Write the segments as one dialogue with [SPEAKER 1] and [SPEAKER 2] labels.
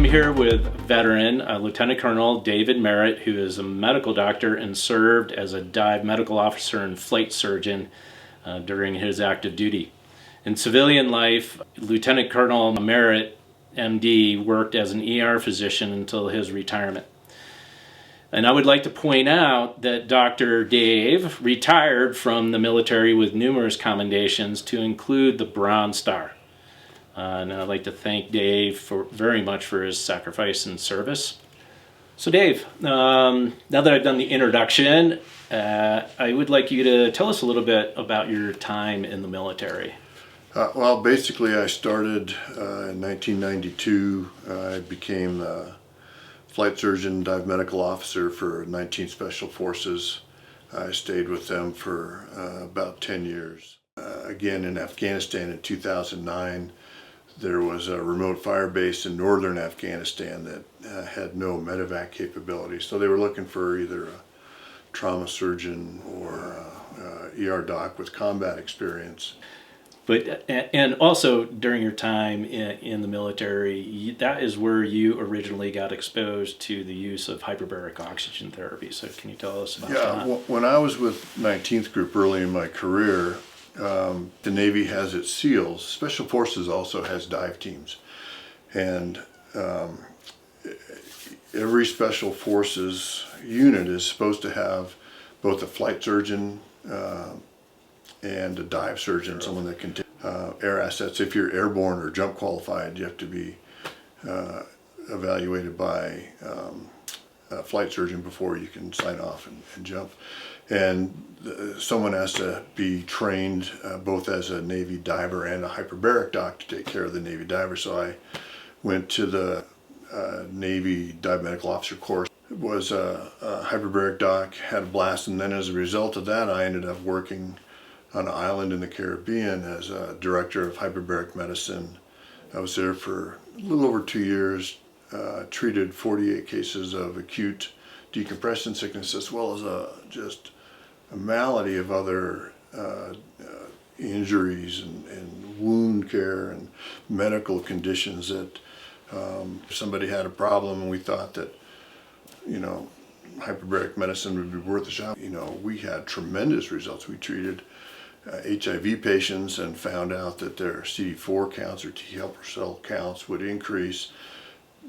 [SPEAKER 1] here with veteran Lieutenant Colonel David Marrit, who is a medical doctor and served as a dive medical officer and flight surgeon during his active duty. In civilian life, Lieutenant Colonel Marrit, MD, worked as an ER physician until his retirement. And I would like to point out that Dr. Dave retired from the military with numerous commendations, to include the Bronze Star. And I'd like to thank Dave very much for his sacrifice and service. So Dave, now that I've done the introduction, I would like you to tell us a little bit about your time in the military.
[SPEAKER 2] Well, basically I started in 1992. I became a flight surgeon, dive medical officer for 19th Special Forces. I stayed with them for about 10 years. Again, in Afghanistan in 2009, there was a remote fire base in northern Afghanistan that had no medevac capability. So they were looking for either a trauma surgeon or ER doc with combat experience.
[SPEAKER 1] But, and also during your time in the military, that is where you originally got exposed to the use of hyperbaric oxygen therapy. So can you tell us about that?
[SPEAKER 2] Yeah, when I was with 19th Group early in my career, the Navy has its SEALs. Special Forces also has dive teams. And every Special Forces unit is supposed to have both a flight surgeon and a dive surgeon, someone that can take air assets. If you're airborne or jump qualified, you have to be evaluated by a flight surgeon before you can sign off and jump. And someone has to be trained both as a Navy diver and a hyperbaric doc to take care of the Navy diver. So I went to the Navy dive medical officer course. Was a hyperbaric doc, had a blast, and then as a result of that I ended up working on an island in the Caribbean as a director of hyperbaric medicine. I was there for a little over 2 years, treated 48 cases of acute decompression sickness, as well as just a malady of other injuries and wound care and medical conditions that if somebody had a problem and we thought that, hyperbaric medicine would be worth a shot. We had tremendous results. We treated HIV patients and found out that their CD4 counts or T helper cell counts would increase.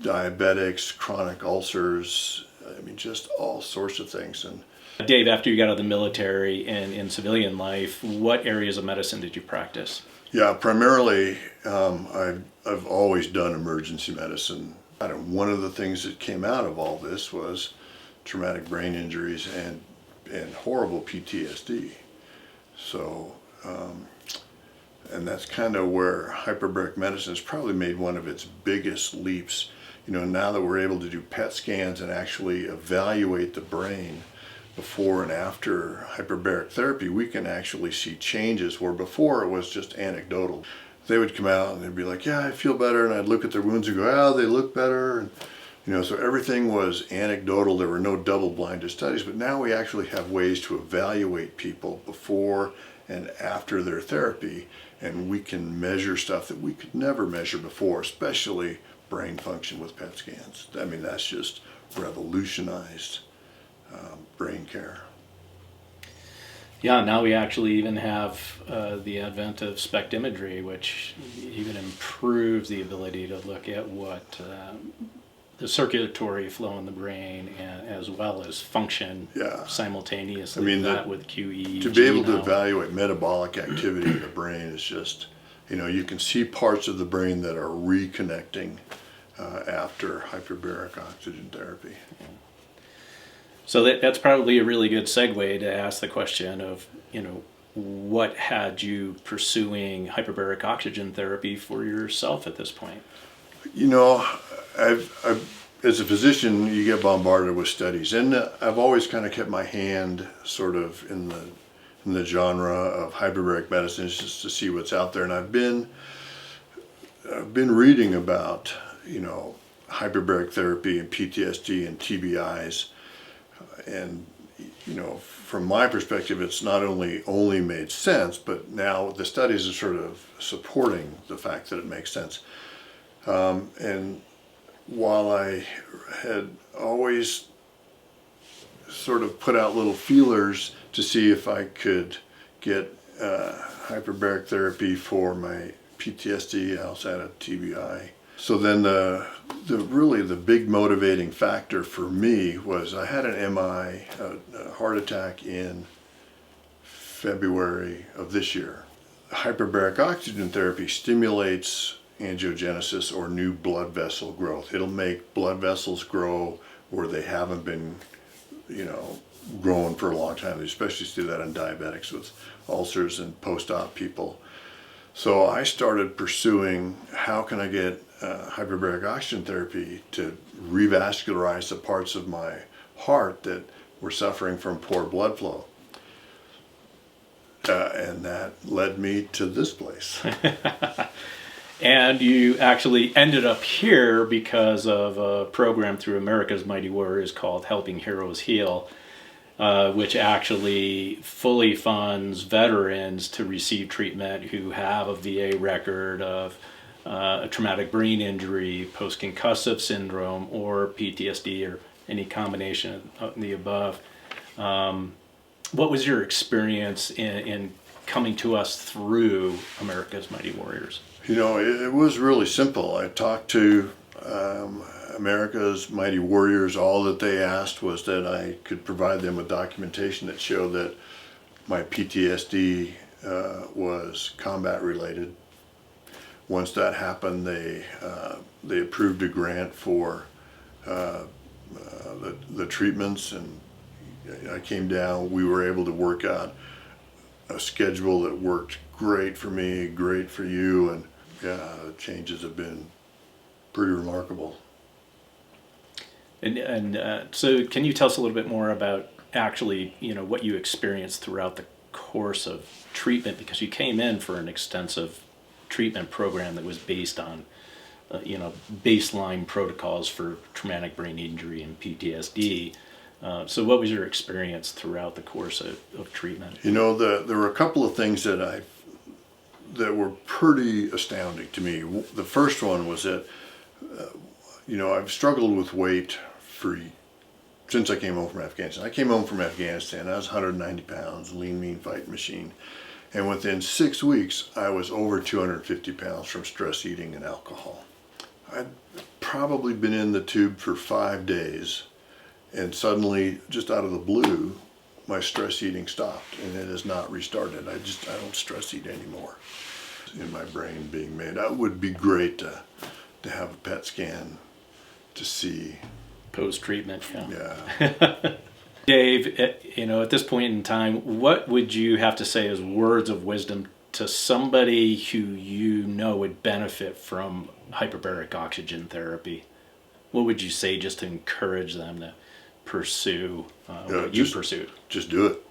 [SPEAKER 2] Diabetics, chronic ulcers, just all sorts of things. And
[SPEAKER 1] Dave, after you got out of the military and in civilian life, what areas of medicine did you practice?
[SPEAKER 2] Yeah, primarily I've always done emergency medicine. One of the things that came out of all this was traumatic brain injuries and horrible PTSD. So, and that's kind of where hyperbaric medicine has probably made one of its biggest leaps. Now that we're able to do PET scans and actually evaluate the brain before and after hyperbaric therapy, we can actually see changes where before it was just anecdotal. They would come out and they'd be like, yeah, I feel better, and I'd look at their wounds and go, oh, they look better, and so everything was anecdotal. There were no double-blinded studies, but now we actually have ways to evaluate people before and after their therapy, and we can measure stuff that we could never measure before, especially brain function with PET scans. That's just revolutionized brain care.
[SPEAKER 1] Yeah, now we actually even have the advent of spectrometry, which even improves the ability to look at what the circulatory flow in the brain, and as well as function simultaneously. That with QE.
[SPEAKER 2] To be able to evaluate metabolic activity in the brain is just, you can see parts of the brain that are reconnecting after hyperbaric oxygen therapy.
[SPEAKER 1] Yeah. So that's probably a really good segue to ask the question of, what had you pursuing hyperbaric oxygen therapy for yourself at this point?
[SPEAKER 2] As a physician, you get bombarded with studies, and I've always kind of kept my hand sort of in the genre of hyperbaric medicine just to see what's out there. And I've been reading about, hyperbaric therapy and PTSD and TBIs. And from my perspective, it's not only made sense, but now the studies are sort of supporting the fact that it makes sense. And while I had always sort of put out little feelers to see if I could get hyperbaric therapy for my PTSD, I also had a TBI. So then really the big motivating factor for me was I had an MI, a heart attack in February of this year. Hyperbaric oxygen therapy stimulates angiogenesis or new blood vessel growth. It'll make blood vessels grow where they haven't been, growing for a long time. They especially see that in diabetics with ulcers and post-op people. So I started pursuing how can I get hyperbaric oxygen therapy to revascularize the parts of my heart that were suffering from poor blood flow. And that led me to this place.
[SPEAKER 1] And you actually ended up here because of a program through America's Mighty Warriors called Helping Heroes Heal, which actually fully funds veterans to receive treatment who have a VA record of a traumatic brain injury, post-concussive syndrome, or PTSD, or any combination of the above. What was your experience in coming to us through America's Mighty Warriors?
[SPEAKER 2] It was really simple. I talked to America's Mighty Warriors. All that they asked was that I could provide them with documentation that showed that my PTSD was combat related. Once that happened, they approved a grant for the treatments, and I came down. We were able to work out a schedule that worked great for me, great for you, and the changes have been pretty remarkable.
[SPEAKER 1] And so can you tell us a little bit more about actually, what you experienced throughout the course of treatment? Because you came in for an extensive treatment program that was based on, baseline protocols for traumatic brain injury and PTSD. So what was your experience throughout the course of treatment?
[SPEAKER 2] There were a couple of things that were pretty astounding to me. The first one was that, I've struggled with weight since I came home from Afghanistan. I came home from Afghanistan, I was 190 pounds, lean, mean fighting machine. And within 6 weeks, I was over 250 pounds from stress eating and alcohol. I'd probably been in the tube for 5 days, and suddenly, just out of the blue, my stress eating stopped, and it has not restarted. I don't stress eat anymore. In my brain being made. That would be great to have a PET scan to see.
[SPEAKER 1] Post-treatment,
[SPEAKER 2] Yeah.
[SPEAKER 1] Dave, at this point in time, what would you have to say as words of wisdom to somebody who would benefit from hyperbaric oxygen therapy? What would you say just to encourage them to pursue what you pursued?
[SPEAKER 2] Just do it.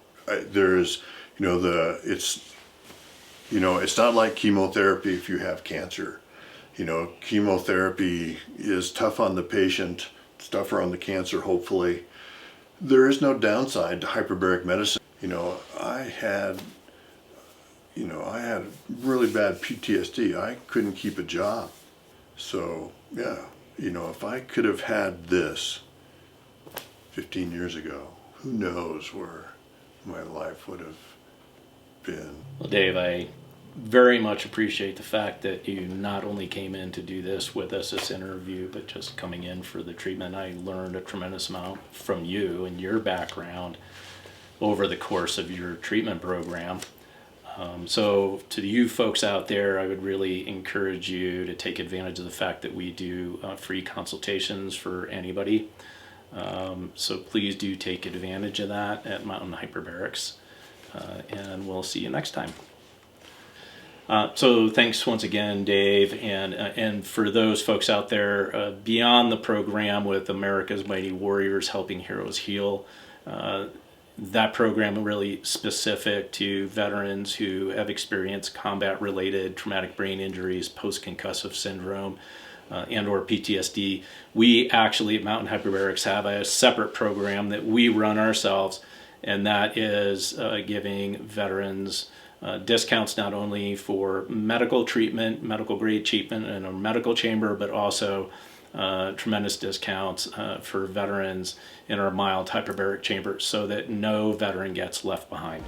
[SPEAKER 2] It's not like chemotherapy if you have cancer. Chemotherapy is tough on the patient, it's tougher on the cancer, hopefully. There is no downside to hyperbaric medicine. I had really bad PTSD. I couldn't keep a job. So, if I could have had this 15 years ago, who knows where my life would have been.
[SPEAKER 1] Well, Dave, I very much appreciate the fact that you not only came in to do this with us, this interview, but just coming in for the treatment. I learned a tremendous amount from you and your background over the course of your treatment program. So to you folks out there, I would really encourage you to take advantage of the fact that we do free consultations for anybody. So please do take advantage of that at Mountain Hyperbarics, and we'll see you next time. So thanks once again, Dave, and for those folks out there, beyond the program with America's Mighty Warriors Helping Heroes Heal, that program really specific to veterans who have experienced combat-related traumatic brain injuries, post-concussive syndrome, and or PTSD. We actually at Mountain Hyperbarics have a separate program that we run ourselves, and that is giving veterans discounts not only for medical treatment, medical grade treatment in a medical chamber, but also tremendous discounts for veterans in our mild hyperbaric chambers so that no veteran gets left behind.